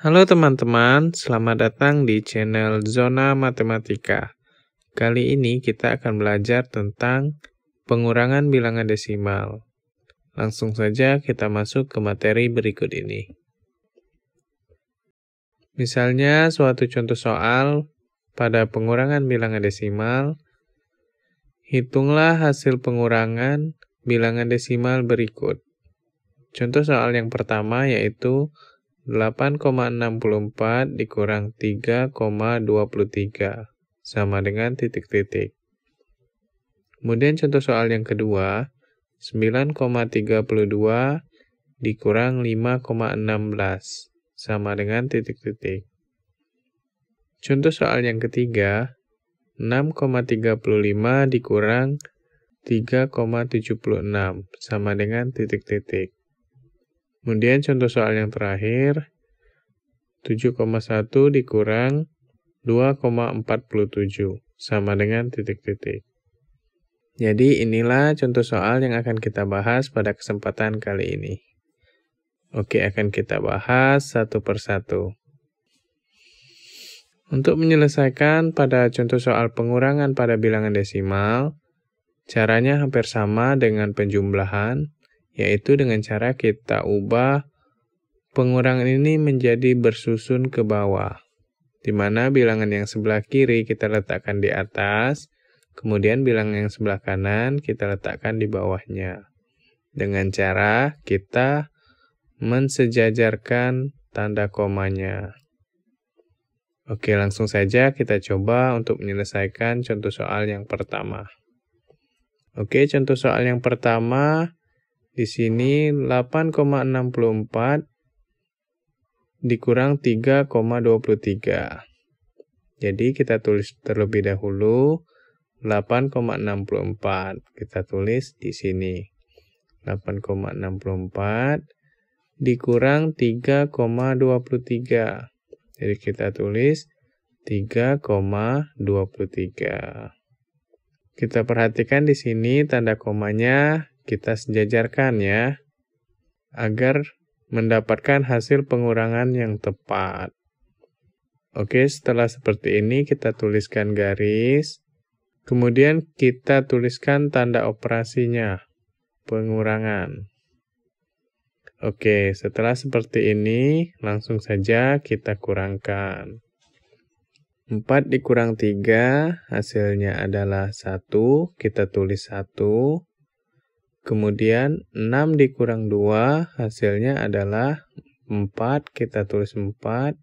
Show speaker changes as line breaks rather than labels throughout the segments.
Halo teman-teman, selamat datang di channel Zona Matematika. Kali ini kita akan belajar tentang pengurangan bilangan desimal. Langsung saja kita masuk ke materi berikut ini. Misalnya suatu contoh soal pada pengurangan bilangan desimal, hitunglah hasil pengurangan bilangan desimal berikut. Contoh soal yang pertama yaitu 8,64 dikurang 3,23 sama dengan titik-titik. Kemudian contoh soal yang kedua, 9,32 dikurang 5,16 sama dengan titik-titik. Contoh soal yang ketiga, 6,35 dikurang 3,76 sama dengan titik-titik. Kemudian contoh soal yang terakhir, 7,1 dikurang 2,47 sama dengan titik-titik. Jadi inilah contoh soal yang akan kita bahas pada kesempatan kali ini. Oke, akan kita bahas satu persatu. Untuk menyelesaikan pada contoh soal pengurangan pada bilangan desimal, caranya hampir sama dengan penjumlahan, yaitu dengan cara kita ubah pengurangan ini menjadi bersusun ke bawah, di mana bilangan yang sebelah kiri kita letakkan di atas, kemudian bilangan yang sebelah kanan kita letakkan di bawahnya. Dengan cara kita mensejajarkan tanda komanya. Oke, langsung saja kita coba untuk menyelesaikan contoh soal yang pertama. Oke, contoh soal yang pertama, di sini 8,64 dikurang 3,23. Jadi kita tulis terlebih dahulu 8,64. Kita tulis di sini. 8,64 dikurang 3,23. Jadi kita tulis 3,23. Kita perhatikan di sini tanda komanya kita sejajarkan ya, agar mendapatkan hasil pengurangan yang tepat. Oke, setelah seperti ini kita tuliskan garis, kemudian kita tuliskan tanda operasinya, pengurangan. Oke, setelah seperti ini, langsung saja kita kurangkan. 4 dikurang 3, hasilnya adalah 1, kita tulis 1. Kemudian 6 dikurang 2, hasilnya adalah 4, kita tulis 4.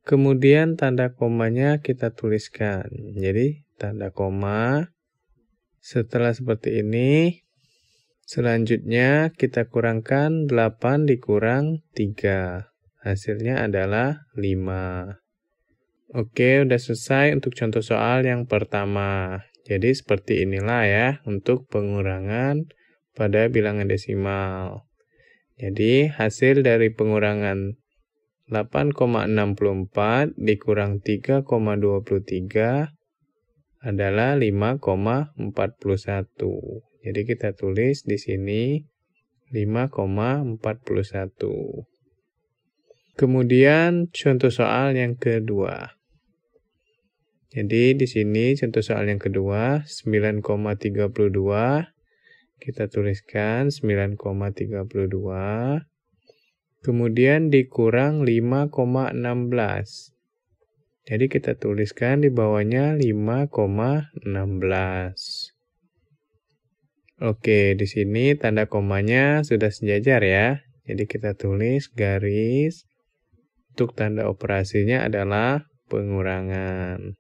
Kemudian tanda komanya kita tuliskan. Jadi tanda koma. Setelah seperti ini, selanjutnya kita kurangkan 8 dikurang 3. Hasilnya adalah 5. Oke, udah selesai untuk contoh soal yang pertama. Jadi seperti inilah ya untuk pengurangan pada bilangan desimal. Jadi hasil dari pengurangan 8,64 dikurang 3,23 adalah 5,41. Jadi kita tulis di sini 5,41. Kemudian contoh soal yang kedua. Jadi di sini contoh soal yang kedua, 9,32. Kita tuliskan 9,32. Kemudian dikurang 5,16. Jadi kita tuliskan di bawahnya 5,16. Oke, di sini tanda komanya sudah sejajar ya. Jadi kita tulis garis. Untuk tanda operasinya adalah pengurangan.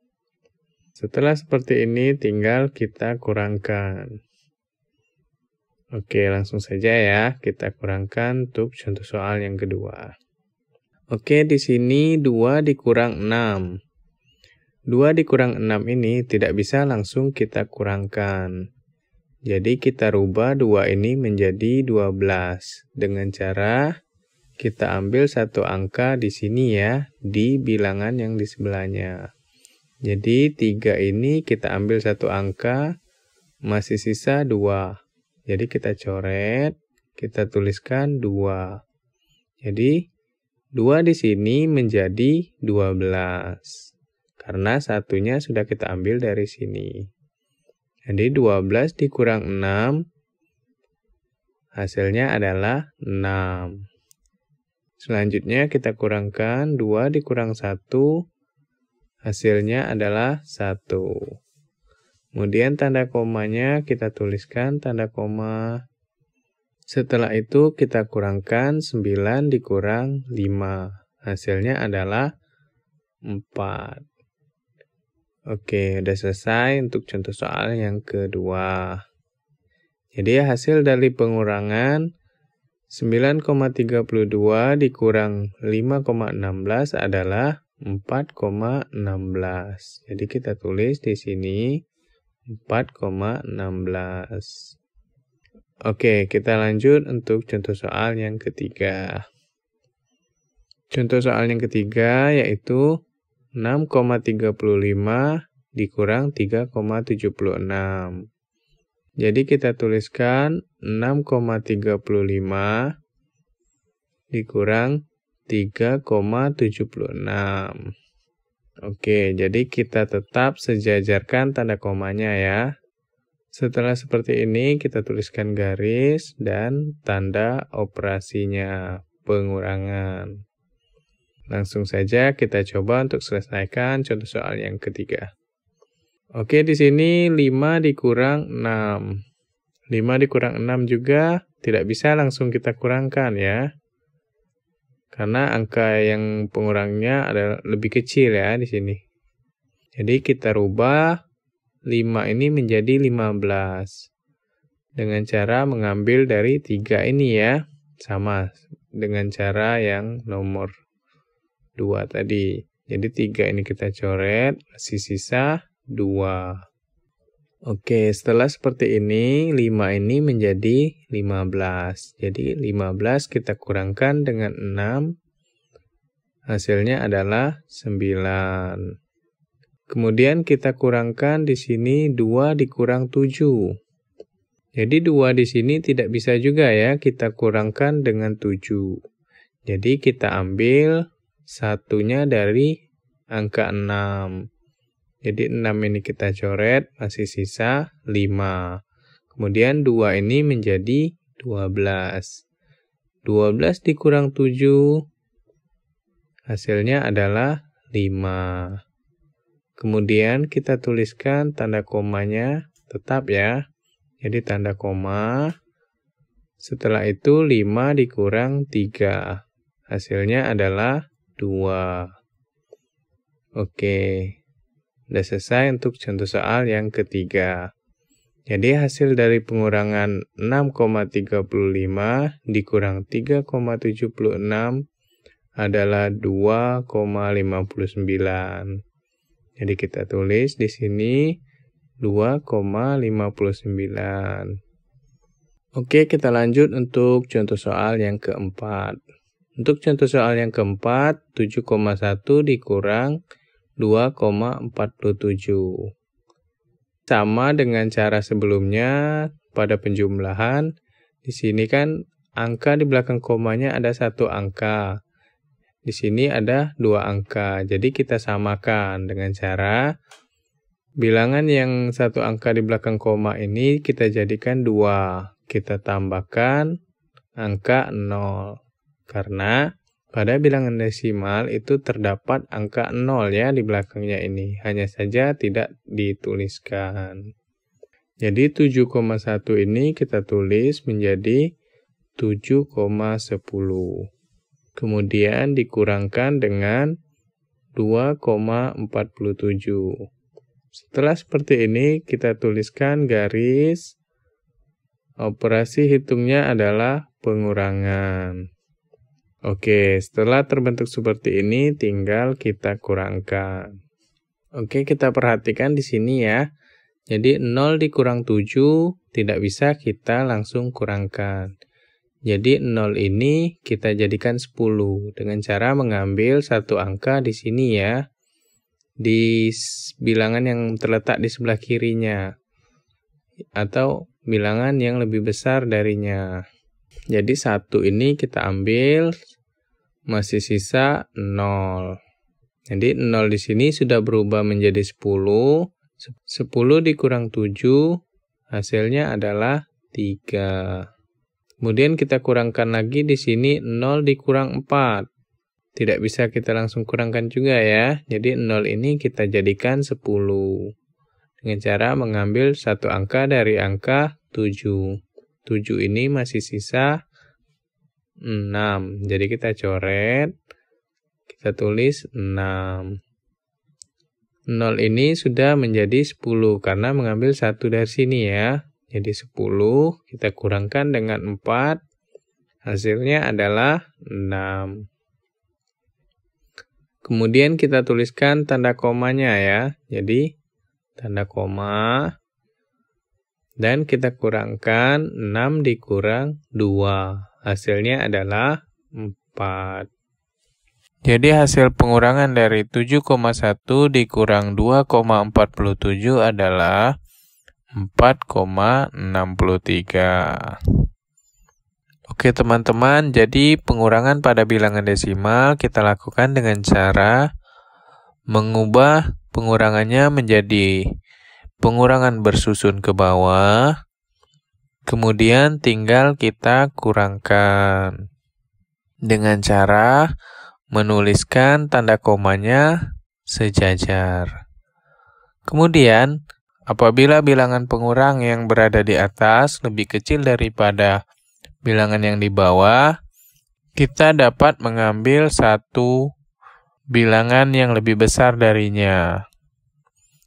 Setelah seperti ini tinggal kita kurangkan. Oke, langsung saja ya kita kurangkan untuk contoh soal yang kedua. Oke, di sini 2 dikurang 6. 2 dikurang 6 ini tidak bisa langsung kita kurangkan. Jadi kita rubah 2 ini menjadi 12 dengan cara kita ambil satu angka di sini ya, di bilangan yang di sebelahnya. Jadi 3 ini kita ambil satu angka, masih sisa 2. Jadi kita coret, kita tuliskan 2. Jadi 2 di sini menjadi 12. Karena satunya sudah kita ambil dari sini. Jadi 12 dikurang 6, hasilnya adalah 6. Selanjutnya kita kurangkan 2 dikurang 1, hasilnya adalah 1. Kemudian tanda komanya kita tuliskan tanda koma. Setelah itu kita kurangkan 9 dikurang 5. Hasilnya adalah 4. Oke, udah selesai untuk contoh soal yang kedua. Jadi hasil dari pengurangan 9,32 dikurang 5,16 adalah 4,16. Jadi kita tulis di sini 4,16. Oke, kita lanjut untuk contoh soal yang ketiga. Contoh soal yang ketiga yaitu 6,35 dikurang 3,76. Jadi kita tuliskan 6,35 dikurang 3,76. Oke, jadi kita tetap sejajarkan tanda komanya ya. Setelah seperti ini, kita tuliskan garis dan tanda operasinya, pengurangan. Langsung saja kita coba untuk selesaikan contoh soal yang ketiga. Oke, di sini 5 dikurang 6. 5 dikurang 6 juga tidak bisa langsung kita kurangkan ya. Karena angka yang pengurangnya adalah lebih kecil ya di sini. Jadi kita rubah 5 ini menjadi 15. Dengan cara mengambil dari 3 ini ya. Sama dengan cara yang nomor 2 tadi. Jadi 3 ini kita coret, masih sisa 2. Oke, setelah seperti ini, 5 ini menjadi 15. Jadi 15 kita kurangkan dengan 6. Hasilnya adalah 9. Kemudian kita kurangkan di sini 2 dikurang 7. Jadi 2 di sini tidak bisa juga ya kita kurangkan dengan 7. Jadi kita ambil satunya dari angka 6. Jadi 6 ini kita coret, masih sisa 5. Kemudian 2 ini menjadi 12. 12 dikurang 7, hasilnya adalah 5. Kemudian kita tuliskan tanda komanya tetap ya. Jadi tanda koma. Setelah itu 5 dikurang 3. Hasilnya adalah 2. Oke. Sudah selesai untuk contoh soal yang ketiga. Jadi hasil dari pengurangan 6,35 dikurang 3,76 adalah 2,59. Jadi kita tulis di sini 2,59. Oke, kita lanjut untuk contoh soal yang keempat. Untuk contoh soal yang keempat, 7,1 dikurang 2,47. Sama dengan cara sebelumnya pada penjumlahan. Di sini kan angka di belakang komanya ada 1 angka. Di sini ada 2 angka, jadi kita samakan dengan cara bilangan yang 1 angka di belakang koma ini kita jadikan 2. Kita tambahkan angka 0. Karena pada bilangan desimal itu terdapat angka 0 ya di belakangnya ini. Hanya saja tidak dituliskan. Jadi 7,1 ini kita tulis menjadi 7,10. Kemudian dikurangkan dengan 2,47. Setelah seperti ini, kita tuliskan garis. Operasi hitungnya adalah pengurangan. Oke, setelah terbentuk seperti ini, tinggal kita kurangkan. Oke, kita perhatikan di sini ya. Jadi 0 dikurang 7 tidak bisa kita langsung kurangkan. Jadi 0 ini kita jadikan 10 dengan cara mengambil 1 angka di sini ya. Di bilangan yang terletak di sebelah kirinya. Atau bilangan yang lebih besar darinya. Jadi 1 ini kita ambil, masih sisa 0. Jadi 0 di sini sudah berubah menjadi 10. 10 dikurang 7, hasilnya adalah 3. Kemudian kita kurangkan lagi di sini 0 dikurang 4. Tidak bisa kita langsung kurangkan juga ya. Jadi 0 ini kita jadikan 10. Dengan cara mengambil satu angka dari angka 7. 7 ini masih sisa 6. Jadi kita coret. Kita tulis 6. 0 ini sudah menjadi 10 karena mengambil 1 dari sini ya. Jadi 10 kita kurangkan dengan 4. Hasilnya adalah 6. Kemudian kita tuliskan tanda komanya ya. Jadi tanda koma. Dan kita kurangkan 6 dikurang 2. Hasilnya adalah 4. Jadi hasil pengurangan dari 7,1 dikurang 2,47 adalah 4,63. Oke teman-teman, jadi pengurangan pada bilangan desimal kita lakukan dengan cara mengubah pengurangannya menjadi pengurangan bersusun ke bawah, kemudian tinggal kita kurangkan dengan cara menuliskan tanda komanya sejajar. Kemudian, apabila bilangan pengurang yang berada di atas lebih kecil daripada bilangan yang di bawah, kita dapat mengambil satu bilangan yang lebih besar darinya.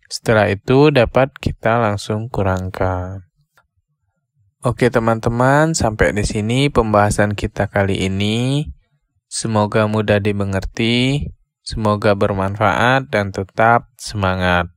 Setelah itu dapat kita langsung kurangkan. Oke teman-teman, sampai di sini pembahasan kita kali ini. Semoga mudah dimengerti, semoga bermanfaat dan tetap semangat.